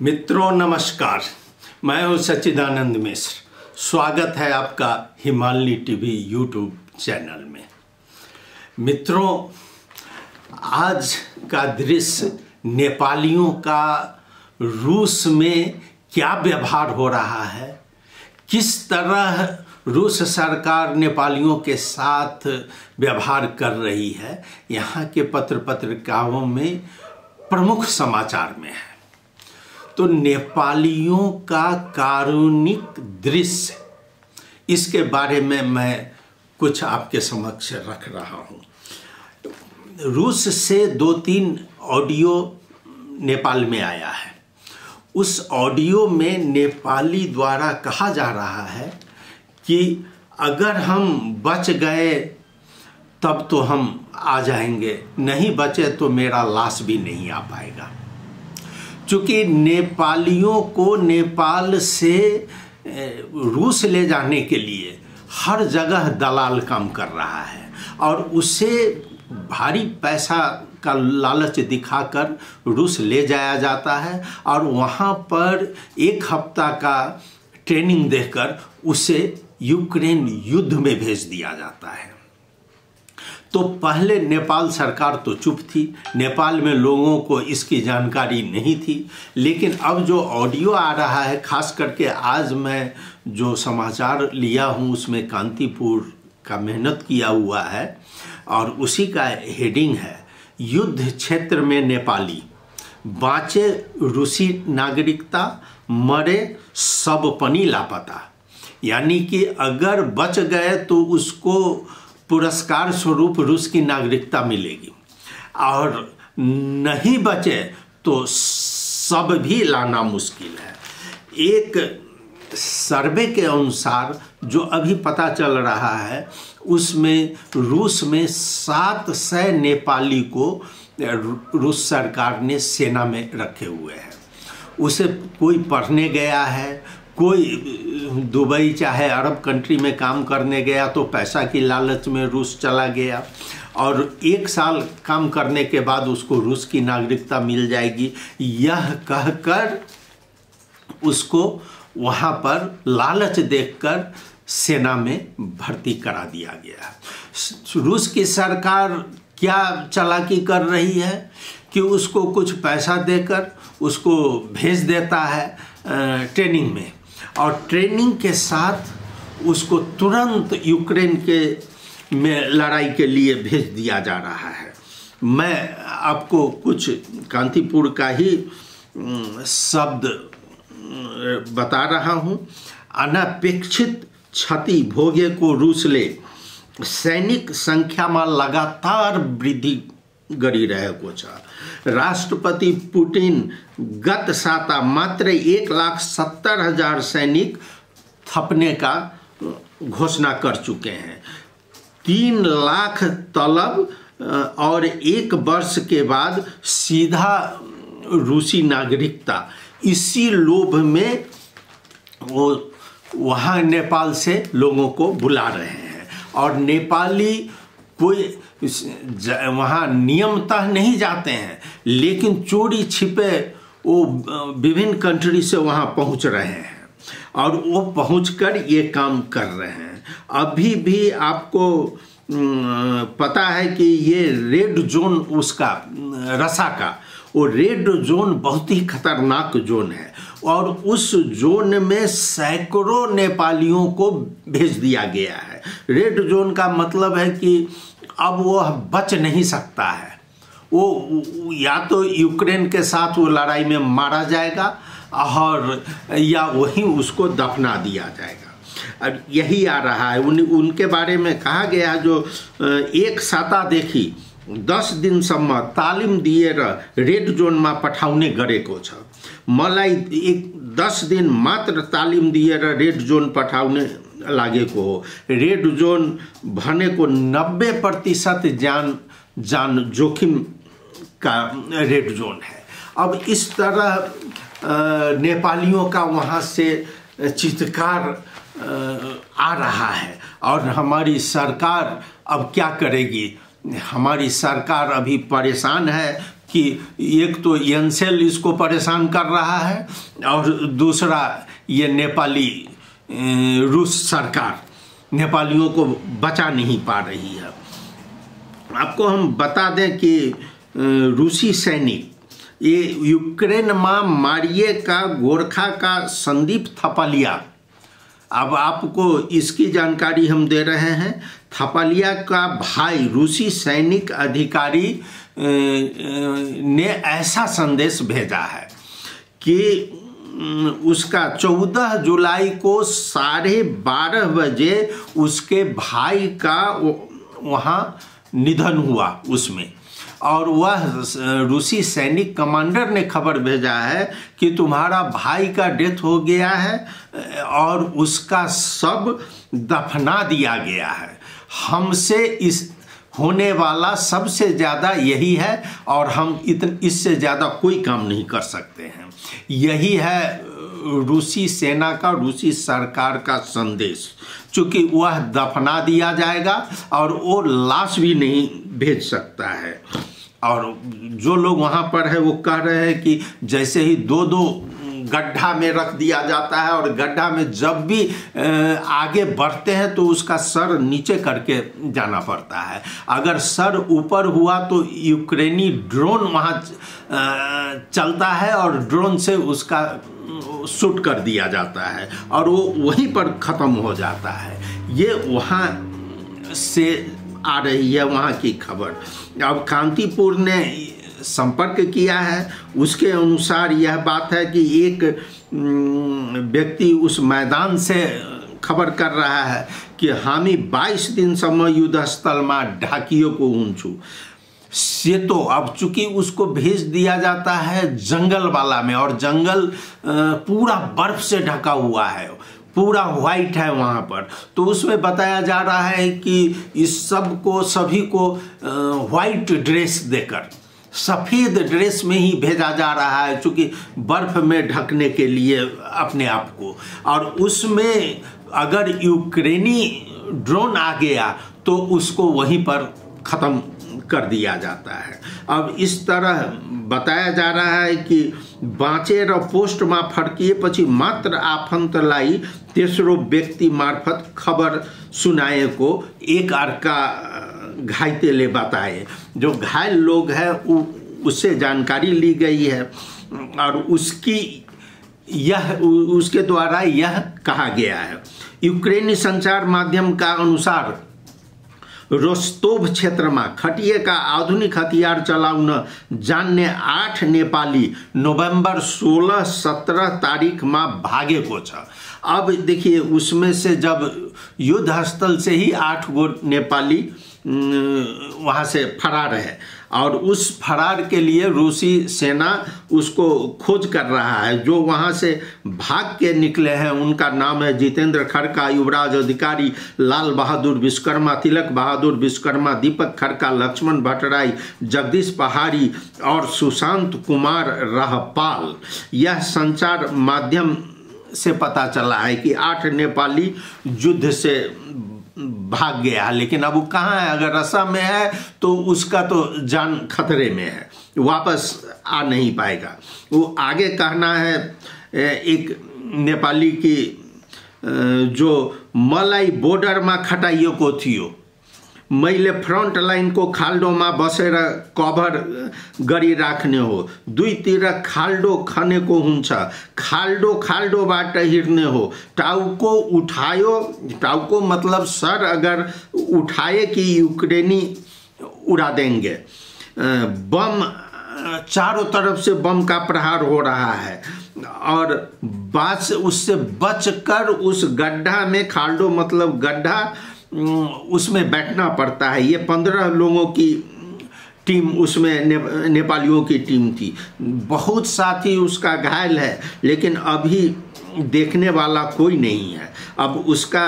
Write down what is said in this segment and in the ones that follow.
मित्रों नमस्कार, मैं हूं सच्चिदानंद मिश्र। स्वागत है आपका हिमालय टीवी यूट्यूब चैनल में। मित्रों, आज का दृश्य नेपालियों का रूस में क्या व्यवहार हो रहा है, किस तरह रूस सरकार नेपालियों के साथ व्यवहार कर रही है, यहाँ के पत्र पत्रिकाओं में प्रमुख समाचार में है। तो नेपालियों का कारुणिक दृश्य, इसके बारे में मैं कुछ आपके समक्ष रख रहा हूँ। रूस से 2-3 ऑडियो नेपाल में आया है। उस ऑडियो में नेपाली द्वारा कहा जा रहा है कि अगर हम बच गए तब तो हम आ जाएंगे, नहीं बचे तो मेरा लाश भी नहीं आ पाएगा। चूँकि नेपालियों को नेपाल से रूस ले जाने के लिए हर जगह दलाल काम कर रहा है और उसे भारी पैसा का लालच दिखाकर रूस ले जाया जाता है और वहाँ पर 1 हफ्ता का ट्रेनिंग देकर उसे यूक्रेन युद्ध में भेज दिया जाता है। तो पहले नेपाल सरकार तो चुप थी, नेपाल में लोगों को इसकी जानकारी नहीं थी। लेकिन अब जो ऑडियो आ रहा है, खास करके आज मैं जो समाचार लिया हूँ उसमें कांतिपुर का मेहनत किया हुआ है और उसी का हेडिंग है, युद्ध क्षेत्र में नेपाली बाँचे रूसी नागरिकता, मरे सब पनि लापता। यानी कि अगर बच गए तो उसको पुरस्कार स्वरूप रूस की नागरिकता मिलेगी और नहीं बचे तो सब भी लाना मुश्किल है। एक सर्वे के अनुसार जो अभी पता चल रहा है उसमें रूस में 700 नेपाली को रूस सरकार ने सेना में रखे हुए हैं। उसे कोई पढ़ने गया है, कोई दुबई चाहे अरब कंट्री में काम करने गया तो पैसा की लालच में रूस चला गया और 1 साल काम करने के बाद उसको रूस की नागरिकता मिल जाएगी, यह कहकर उसको वहाँ पर लालच देकर सेना में भर्ती करा दिया गया। रूस की सरकार क्या चालाकी कर रही है कि उसको कुछ पैसा देकर उसको भेज देता है ट्रेनिंग में और ट्रेनिंग के साथ उसको तुरंत यूक्रेन के में लड़ाई के लिए भेज दिया जा रहा है। मैं आपको कुछ कांतिपुर का ही शब्द बता रहा हूँ। अनपेक्षित क्षति भोगे को रूसले सैनिक संख्या में लगातार वृद्धि गरी रहेको छ। राष्ट्रपति पुतिन गत साता मात्र 1,70,000 सैनिक थपने का घोषणा कर चुके हैं। 3 लाख तलब और 1 वर्ष के बाद सीधा रूसी नागरिकता, इसी लोभ में वो वहाँ नेपाल से लोगों को बुला रहे हैं और नेपाली कोई वहाँ नियमतः नहीं जाते हैं लेकिन चोरी छिपे वो विभिन्न कंट्री से वहाँ पहुँच रहे हैं और वो पहुँचकर ये काम कर रहे हैं। अभी भी आपको पता है कि ये रेड जोन उसका रसा का, वो रेड जोन बहुत ही खतरनाक जोन है और उस जोन में सैकड़ों नेपालियों को भेज दिया गया है। रेड जोन का मतलब है कि अब वो बच नहीं सकता है, वो या तो यूक्रेन के साथ वो लड़ाई में मारा जाएगा और या वहीं उसको दफना दिया जाएगा। अब यही आ रहा है। उनके बारे में कहा गया जो 1 साता देखि 10 दिनसम्म तालिम दिएर रेड जोनमा पठाउने गरेको छ। मलाई 10 दिन मात्र तालिम दिएर रेड जोन पठाउने लागेको हो। रेड जोन भनेको 90% जान जोखिम का रेड जोन है। अब इस तरह नेपालियों का वहाँ से चित्कार आ रहा है और हमारी सरकार अब क्या करेगी। हमारी सरकार अभी परेशान है कि एक तो एनसेल इसको परेशान कर रहा है और दूसरा ये नेपाली रूस सरकार नेपालियों को बचा नहीं पा रही है। आपको हम बता दें कि रूसी सैनिक ये यूक्रेन में मारिए का गोरखा का संदीप थपालिया, अब आपको इसकी जानकारी हम दे रहे हैं। थपालिया का भाई रूसी सैनिक अधिकारी ने ऐसा संदेश भेजा है कि उसका 14 जुलाई को 12:30 बजे उसके भाई का वहाँ निधन हुआ उसमें, और वह रूसी सैनिक कमांडर ने खबर भेजा है कि तुम्हारा भाई का डेथ हो गया है और उसका शव दफना दिया गया है। हमसे इस होने वाला सबसे ज़्यादा यही है और हम इससे ज़्यादा कोई काम नहीं कर सकते हैं। यही है रूसी सेना का, रूसी सरकार का संदेश। चूँकि वह दफना दिया जाएगा और वो लाश भी नहीं भेज सकता है। और जो लोग वहाँ पर है वो कह रहे हैं कि जैसे ही दो गड्ढा में रख दिया जाता है और गड्ढा में जब भी आगे बढ़ते हैं तो उसका सर नीचे करके जाना पड़ता है। अगर सर ऊपर हुआ तो यूक्रेनी ड्रोन वहाँ चलता है और ड्रोन से उसका शूट कर दिया जाता है और वो वहीं पर ख़त्म हो जाता है। ये वहाँ से आ रही है वहाँ की खबर। अब कांतिपुर ने संपर्क किया है, उसके अनुसार यह बात है कि एक व्यक्ति उस मैदान से खबर कर रहा है कि हामी 22 दिन समय युद्ध स्थल में ढाकिएको हुन्छु। से तो अब चूंकि उसको भेज दिया जाता है जंगल वाला में, और जंगल पूरा बर्फ से ढका हुआ है, पूरा व्हाइट है वहाँ पर, तो उसमें बताया जा रहा है कि इस सब को सभी को व्हाइट ड्रेस देकर सफ़ेद ड्रेस में ही भेजा जा रहा है, चूँकि बर्फ़ में ढकने के लिए अपने आप को। और उसमें अगर यूक्रेनी ड्रोन आ गया तो उसको वहीं पर ख़त्म कर दिया जाता है। अब इस तरह बताया जा रहा है कि बाँचेर पोस्ट में फर्किएपछि मात्र आफन्तलाई तेस्रो व्यक्ति मार्फत खबर सुनाएको एक अर्का घायतेले बताए। जो घायल लोग हैं उससे जानकारी ली गई है और उसके द्वारा यह कहा गया है। यूक्रेनी संचार माध्यम का अनुसार रोस्तोव क्षेत्र में खटिएका आधुनिक हथियार चलाउन जान्ने 8 नेपाली नवंबर 16-17 तारीख में भागेको छ। अब देखिए उसमें से जब युद्ध स्थल से ही 8 गो नेपाली वहाँ से फरार है और उस फरार के लिए रूसी सेना उसको खोज कर रहा है। जो वहाँ से भाग के निकले हैं उनका नाम है जितेंद्र खड़का, युवराज अधिकारी, लाल बहादुर विश्वकर्मा, तिलक बहादुर विश्वकर्मा, दीपक खड़का, लक्ष्मण भट्टराई, जगदीश पहाड़ी और सुशांत कुमार रहपाल। यह संचार माध्यम से पता चला है कि 8 नेपाली युद्ध से भाग गया, लेकिन अब वो कहाँ है? अगर रसा में है तो उसका तो जान खतरे में है, वापस आ नहीं पाएगा। वो आगे कहना है एक नेपाली की जो मलाई बॉर्डर में खटाइएको थियो, मैले फ्रंट लाइन को खाल्डो में बसेर कभर गरिराख्ने हो, दुईतिर खाल्डो खनेको हुन्छ, खाल्डो खाल्डोबाट हिर्ने हो, टाउको उठायो, टाउको मतलब सर अगर उठाए कि यूक्रेनी उड़ा देंगे। बम चारों तरफ से बम का प्रहार हो रहा है और बस उससे बचकर उस गड्ढा में, खाल्डो मतलब गड्ढा, उसमें बैठना पड़ता है। ये 15 लोगों की टीम उसमें नेपालियों की टीम थी। बहुत साथी उसका घायल है लेकिन अभी देखने वाला कोई नहीं है। अब उसका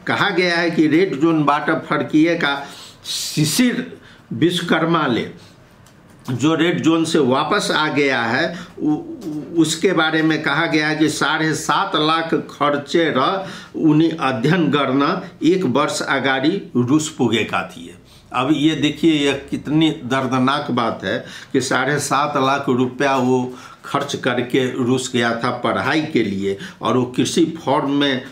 कहा गया है कि रेड जोन बाट फर्किएका शिशिर विश्वकर्माले जो रेड जोन से वापस आ गया है उसके बारे में कहा गया है कि 7.5 लाख खर्चेर उनी अध्ययन गर्न 1 वर्ष अगाडि रूस पुगेका थिए। अब ये देखिए यह कितनी दर्दनाक बात है कि 7.5 लाख रुपया वो खर्च करके रूस गया था पढ़ाई के लिए, और वो कृषि फॉर्म में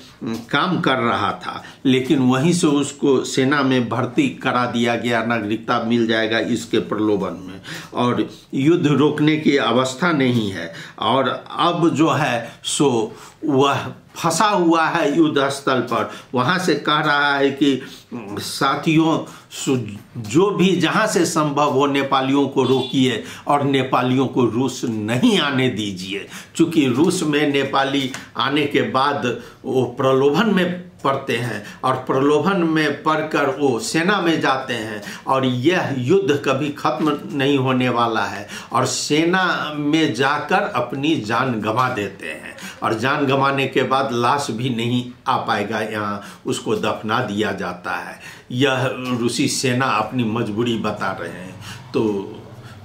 काम कर रहा था, लेकिन वहीं से उसको सेना में भर्ती करा दिया गया, नागरिकता मिल जाएगा इसके प्रलोभन में, और युद्ध रोकने की अवस्था नहीं है। और अब जो है सो वह फंसा हुआ है युद्ध स्थल पर, वहाँ से कह रहा है कि साथियों जो भी जहाँ से संभव हो नेपालियों को रोकिए और नेपालियों को रूस नहीं आने दीजिए, क्योंकि रूस में नेपाली आने के बाद वो प्रलोभन में पड़ते हैं और प्रलोभन में पड़कर वो सेना में जाते हैं, और यह युद्ध कभी खत्म नहीं होने वाला है, और सेना में जाकर अपनी जान गंवा देते हैं, और जान गंवाने के बाद लाश भी नहीं आ पाएगा यहाँ, उसको दफना दिया जाता है। यह रूसी सेना अपनी मजबूरी बता रहे हैं। तो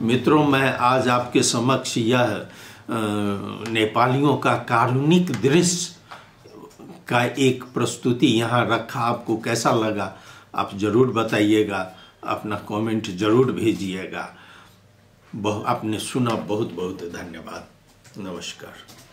मित्रों, मैं आज आपके समक्ष यह नेपालियों का कारुणिक दृश्य का एक प्रस्तुति यहाँ रखा। आपको कैसा लगा आप ज़रूर बताइएगा, अपना कमेंट ज़रूर भेजिएगा। आपने सुना, बहुत बहुत धन्यवाद। नमस्कार।